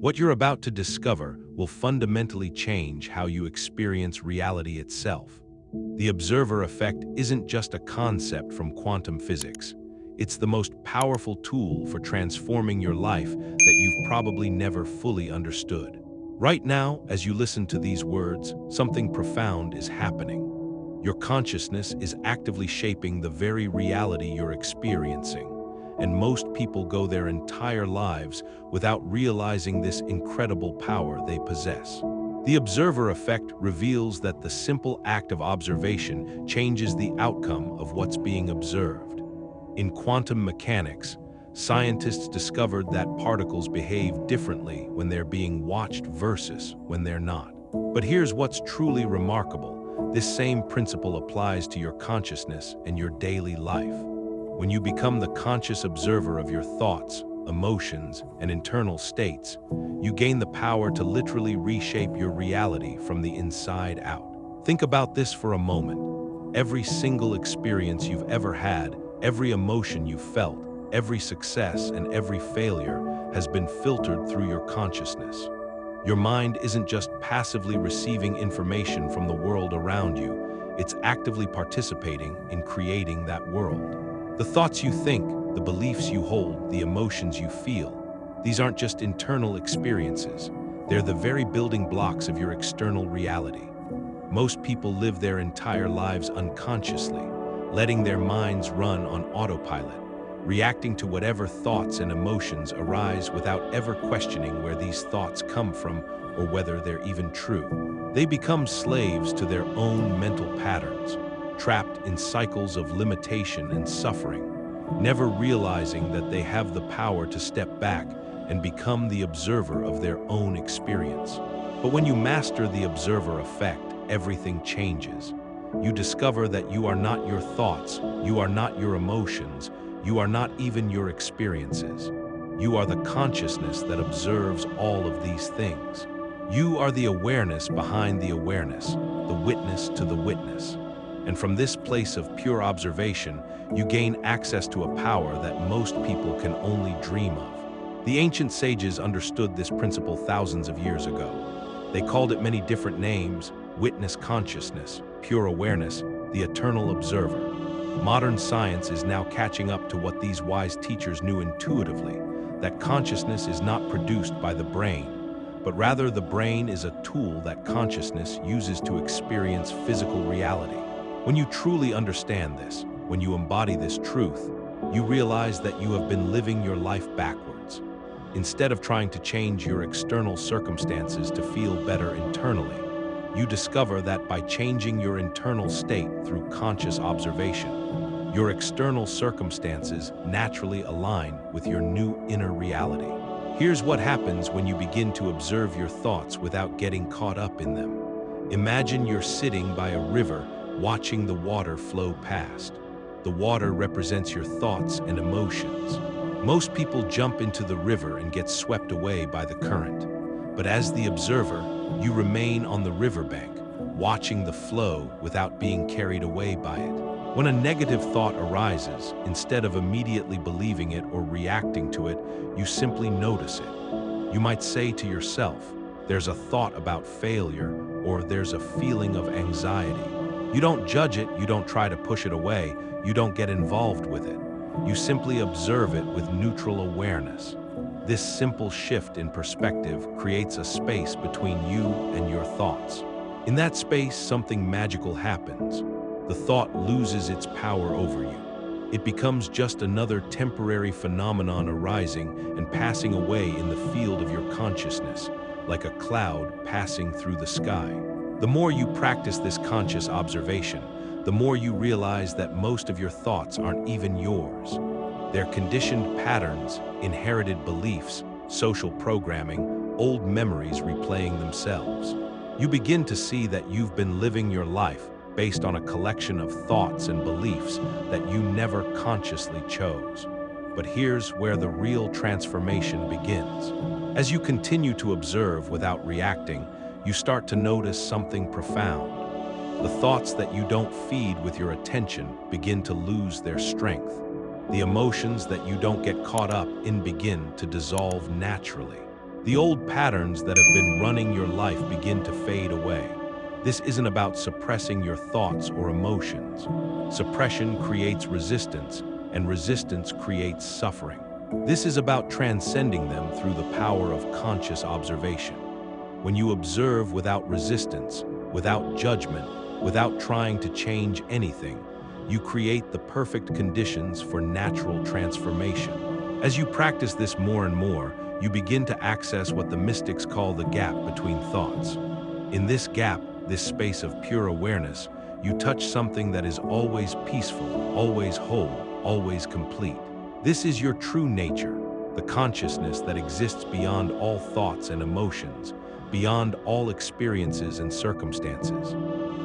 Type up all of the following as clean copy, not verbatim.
What you're about to discover will fundamentally change how you experience reality itself. The observer effect isn't just a concept from quantum physics. It's the most powerful tool for transforming your life that you've probably never fully understood. Right now, as you listen to these words, something profound is happening. Your consciousness is actively shaping the very reality you're experiencing, and most people go their entire lives without realizing this incredible power they possess. The observer effect reveals that the simple act of observation changes the outcome of what's being observed. In quantum mechanics, scientists discovered that particles behave differently when they're being watched versus when they're not. But here's what's truly remarkable. This same principle applies to your consciousness and your daily life. When you become the conscious observer of your thoughts, emotions, and internal states, you gain the power to literally reshape your reality from the inside out. Think about this for a moment. Every single experience you've ever had, every emotion you've felt, every success and every failure has been filtered through your consciousness. Your mind isn't just passively receiving information from the world around you, it's actively participating in creating that world. The thoughts you think, the beliefs you hold, the emotions you feel, these aren't just internal experiences. They're the very building blocks of your external reality. Most people live their entire lives unconsciously, letting their minds run on autopilot, reacting to whatever thoughts and emotions arise without ever questioning where these thoughts come from or whether they're even true. They become slaves to their own mental patterns, trapped in cycles of limitation and suffering, never realizing that they have the power to step back and become the observer of their own experience. But when you master the observer effect, everything changes. You discover that you are not your thoughts, you are not your emotions, you are not even your experiences. You are the consciousness that observes all of these things. You are the awareness behind the awareness, the witness to the witness. And from this place of pure observation, you gain access to a power that most people can only dream of. The ancient sages understood this principle thousands of years ago. They called it many different names: witness consciousness, pure awareness, the eternal observer. Modern science is now catching up to what these wise teachers knew intuitively, that consciousness is not produced by the brain, but rather the brain is a tool that consciousness uses to experience physical reality. When you truly understand this, when you embody this truth, you realize that you have been living your life backwards. Instead of trying to change your external circumstances to feel better internally, you discover that by changing your internal state through conscious observation, your external circumstances naturally align with your new inner reality. Here's what happens when you begin to observe your thoughts without getting caught up in them. Imagine you're sitting by a river, watching the water flow past. The water represents your thoughts and emotions. Most people jump into the river and get swept away by the current. But as the observer, you remain on the riverbank, watching the flow without being carried away by it. When a negative thought arises, instead of immediately believing it or reacting to it, you simply notice it. You might say to yourself, "There's a thought about failure," or "There's a feeling of anxiety." You don't judge it, you don't try to push it away, you don't get involved with it. You simply observe it with neutral awareness. This simple shift in perspective creates a space between you and your thoughts. In that space, something magical happens. The thought loses its power over you. It becomes just another temporary phenomenon arising and passing away in the field of your consciousness, like a cloud passing through the sky. The more you practice this conscious observation, the more you realize that most of your thoughts aren't even yours. They're conditioned patterns, inherited beliefs, social programming, old memories replaying themselves. You begin to see that you've been living your life based on a collection of thoughts and beliefs that you never consciously chose. But here's where the real transformation begins. As you continue to observe without reacting, you start to notice something profound. The thoughts that you don't feed with your attention begin to lose their strength. The emotions that you don't get caught up in begin to dissolve naturally. The old patterns that have been running your life begin to fade away. This isn't about suppressing your thoughts or emotions. Suppression creates resistance, and resistance creates suffering. This is about transcending them through the power of conscious observation. When you observe without resistance, without judgment, without trying to change anything, you create the perfect conditions for natural transformation. As you practice this more and more, you begin to access what the mystics call the gap between thoughts. In this gap, this space of pure awareness, you touch something that is always peaceful, always whole, always complete. This is your true nature, the consciousness that exists beyond all thoughts and emotions, beyond all experiences and circumstances.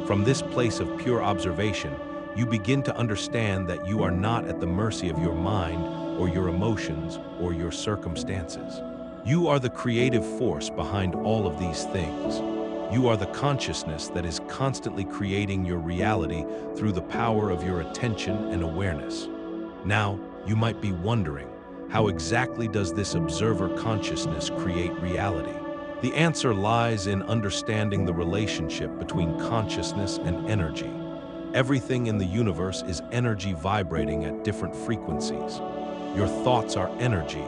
From this place of pure observation, you begin to understand that you are not at the mercy of your mind or your emotions or your circumstances. You are the creative force behind all of these things. You are the consciousness that is constantly creating your reality through the power of your attention and awareness. Now, you might be wondering, how exactly does this observer consciousness create reality? The answer lies in understanding the relationship between consciousness and energy. Everything in the universe is energy vibrating at different frequencies. Your thoughts are energy,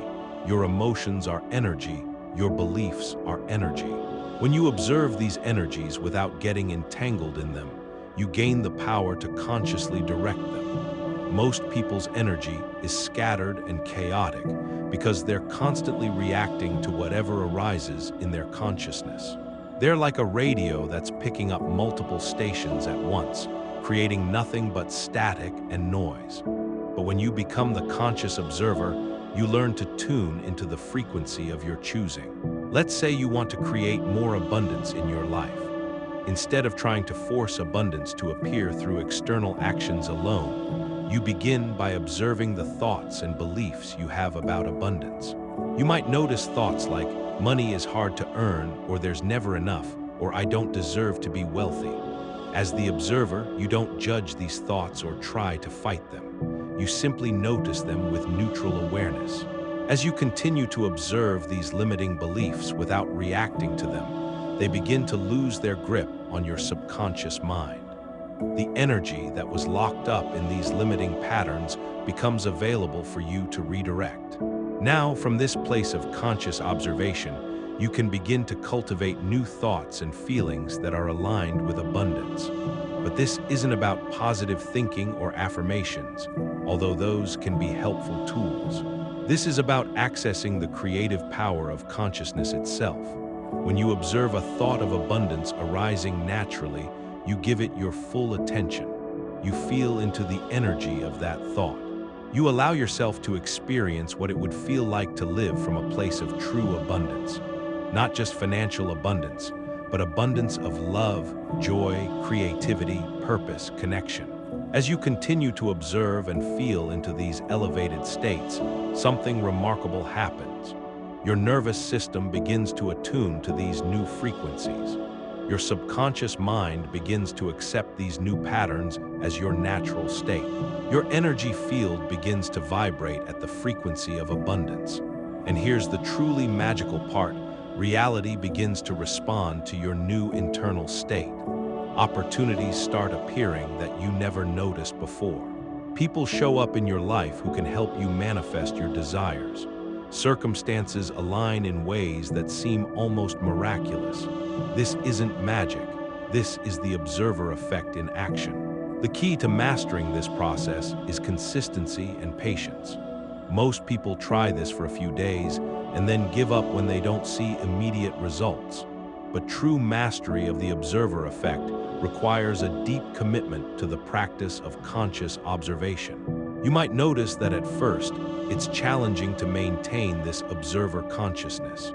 your emotions are energy, your beliefs are energy. When you observe these energies without getting entangled in them, you gain the power to consciously direct them. Most people's energy is scattered and chaotic because they're constantly reacting to whatever arises in their consciousness. They're like a radio that's picking up multiple stations at once, creating nothing but static and noise. But when you become the conscious observer, you learn to tune into the frequency of your choosing. Let's say you want to create more abundance in your life. Instead of trying to force abundance to appear through external actions alone, you begin by observing the thoughts and beliefs you have about abundance. You might notice thoughts like, money is hard to earn, or there's never enough, or I don't deserve to be wealthy. As the observer, you don't judge these thoughts or try to fight them. You simply notice them with neutral awareness. As you continue to observe these limiting beliefs without reacting to them, they begin to lose their grip on your subconscious mind. The energy that was locked up in these limiting patterns becomes available for you to redirect. Now, from this place of conscious observation, you can begin to cultivate new thoughts and feelings that are aligned with abundance. But this isn't about positive thinking or affirmations, although those can be helpful tools. This is about accessing the creative power of consciousness itself. When you observe a thought of abundance arising naturally, you give it your full attention. You feel into the energy of that thought. You allow yourself to experience what it would feel like to live from a place of true abundance. Not just financial abundance, but abundance of love, joy, creativity, purpose, connection. As you continue to observe and feel into these elevated states, something remarkable happens. Your nervous system begins to attune to these new frequencies. Your subconscious mind begins to accept these new patterns as your natural state. Your energy field begins to vibrate at the frequency of abundance. And here's the truly magical part. Reality begins to respond to your new internal state. Opportunities start appearing that you never noticed before. People show up in your life who can help you manifest your desires. Circumstances align in ways that seem almost miraculous. This isn't magic. This is the observer effect in action. The key to mastering this process is consistency and patience. Most people try this for a few days and then give up when they don't see immediate results. But true mastery of the observer effect requires a deep commitment to the practice of conscious observation. You might notice that at first, it's challenging to maintain this observer consciousness.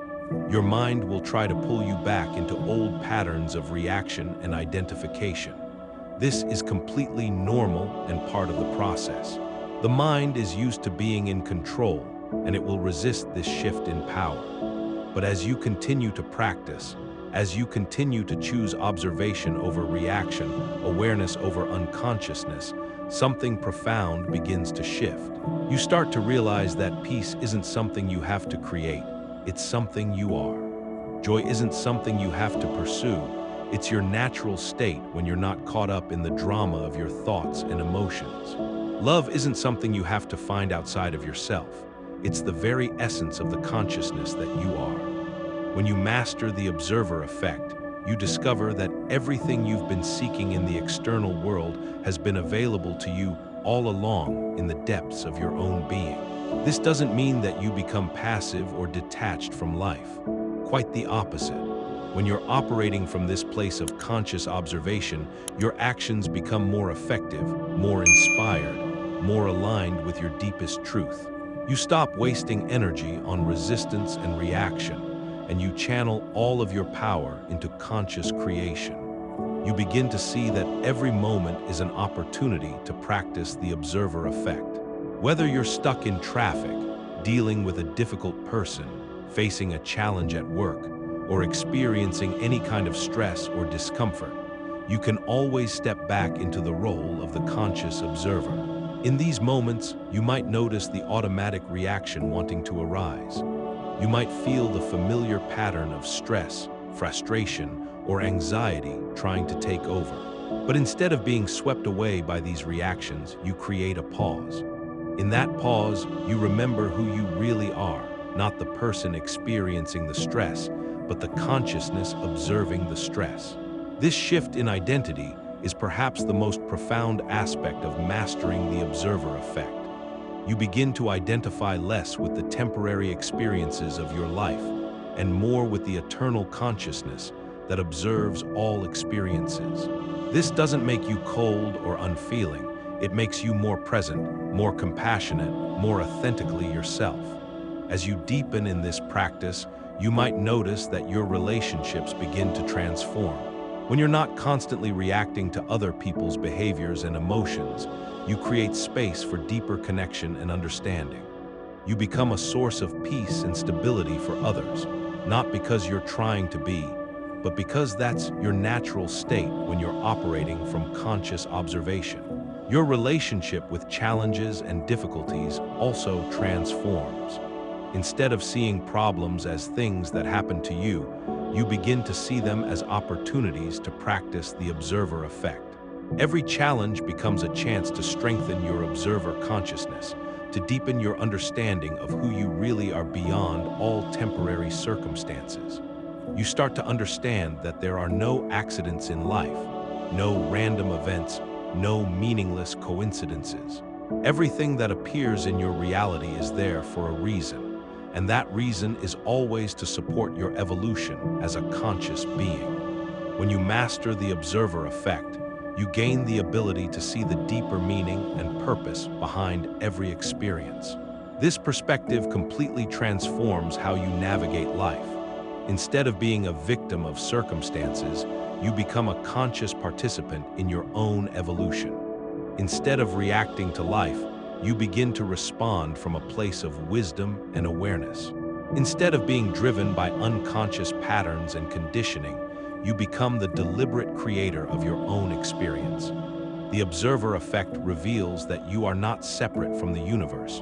Your mind will try to pull you back into old patterns of reaction and identification. This is completely normal and part of the process. The mind is used to being in control, and it will resist this shift in power. But as you continue to practice, as you continue to choose observation over reaction, awareness over unconsciousness, something profound begins to shift. You start to realize that peace isn't something you have to create. it's something you are. Joy isn't something you have to pursue, it's your natural state when you're not caught up in the drama of your thoughts and emotions. Love isn't something you have to find outside of yourself, it's the very essence of the consciousness that you are. When you master the observer effect, you discover that everything you've been seeking in the external world has been available to you all along in the depths of your own being. This doesn't mean that you become passive or detached from life. Quite the opposite. When you're operating from this place of conscious observation, your actions become more effective, more inspired, more aligned with your deepest truth. You stop wasting energy on resistance and reaction, and you channel all of your power into conscious creation. You begin to see that every moment is an opportunity to practice the observer effect. Whether you're stuck in traffic, dealing with a difficult person, facing a challenge at work, or experiencing any kind of stress or discomfort, you can always step back into the role of the conscious observer. In these moments, you might notice the automatic reaction wanting to arise. You might feel the familiar pattern of stress, frustration, or anxiety trying to take over. But instead of being swept away by these reactions, you create a pause. In that pause, you remember who you really are, not the person experiencing the stress, but the consciousness observing the stress. This shift in identity is perhaps the most profound aspect of mastering the observer effect. You begin to identify less with the temporary experiences of your life and more with the eternal consciousness that observes all experiences. This doesn't make you cold or unfeeling. It makes you more present, more compassionate, more authentically yourself. As you deepen in this practice, you might notice that your relationships begin to transform. When you're not constantly reacting to other people's behaviors and emotions, you create space for deeper connection and understanding. You become a source of peace and stability for others, not because you're trying to be, but because that's your natural state when you're operating from conscious observation. Your relationship with challenges and difficulties also transforms. Instead of seeing problems as things that happen to you, you begin to see them as opportunities to practice the observer effect. Every challenge becomes a chance to strengthen your observer consciousness, to deepen your understanding of who you really are beyond all temporary circumstances. You start to understand that there are no accidents in life, no random events, no meaningless coincidences. Everything that appears in your reality is there for a reason. And that reason is always to support your evolution as a conscious being. When you master the observer effect, you gain the ability to see the deeper meaning and purpose behind every experience. This perspective completely transforms how you navigate life. Instead of being a victim of circumstances, you become a conscious participant in your own evolution. Instead of reacting to life, you begin to respond from a place of wisdom and awareness. Instead of being driven by unconscious patterns and conditioning, you become the deliberate creator of your own experience. The observer effect reveals that you are not separate from the universe.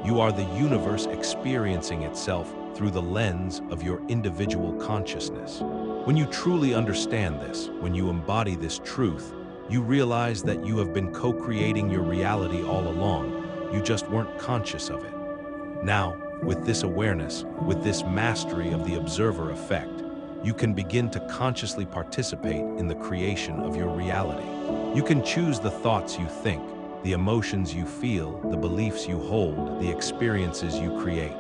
You are the universe experiencing itself through the lens of your individual consciousness. When you truly understand this, when you embody this truth, you realize that you have been co-creating your reality all along. You just weren't conscious of it. Now, with this awareness, with this mastery of the observer effect, you can begin to consciously participate in the creation of your reality. You can choose the thoughts you think, the emotions you feel, the beliefs you hold, the experiences you create.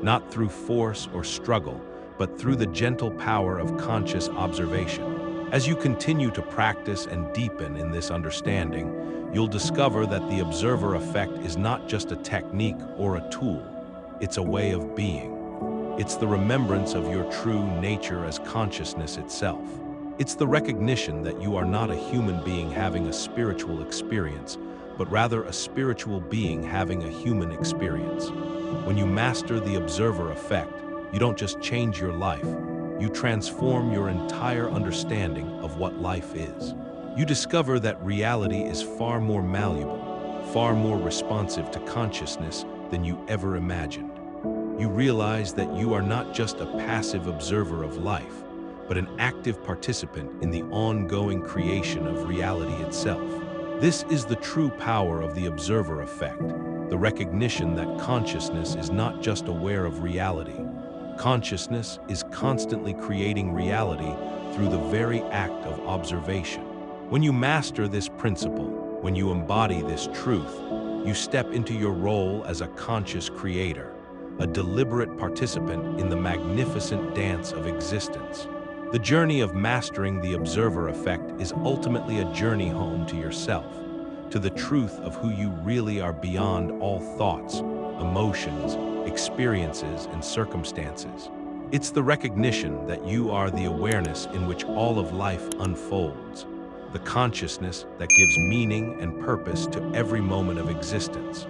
Not through force or struggle, but through the gentle power of conscious observation. As you continue to practice and deepen in this understanding, you'll discover that the observer effect is not just a technique or a tool. It's a way of being. It's the remembrance of your true nature as consciousness itself. It's the recognition that you are not a human being having a spiritual experience, but rather a spiritual being having a human experience. When you master the observer effect, you don't just change your life, you transform your entire understanding of what life is. You discover that reality is far more malleable, far more responsive to consciousness than you ever imagined. You realize that you are not just a passive observer of life, but an active participant in the ongoing creation of reality itself. This is the true power of the observer effect, the recognition that consciousness is not just aware of reality. Consciousness is constantly creating reality through the very act of observation. When you master this principle, when you embody this truth, you step into your role as a conscious creator, a deliberate participant in the magnificent dance of existence. The journey of mastering the observer effect is ultimately a journey home to yourself, to the truth of who you really are beyond all thoughts, emotions, experiences, and circumstances. It's the recognition that you are the awareness in which all of life unfolds, the consciousness that gives meaning and purpose to every moment of existence.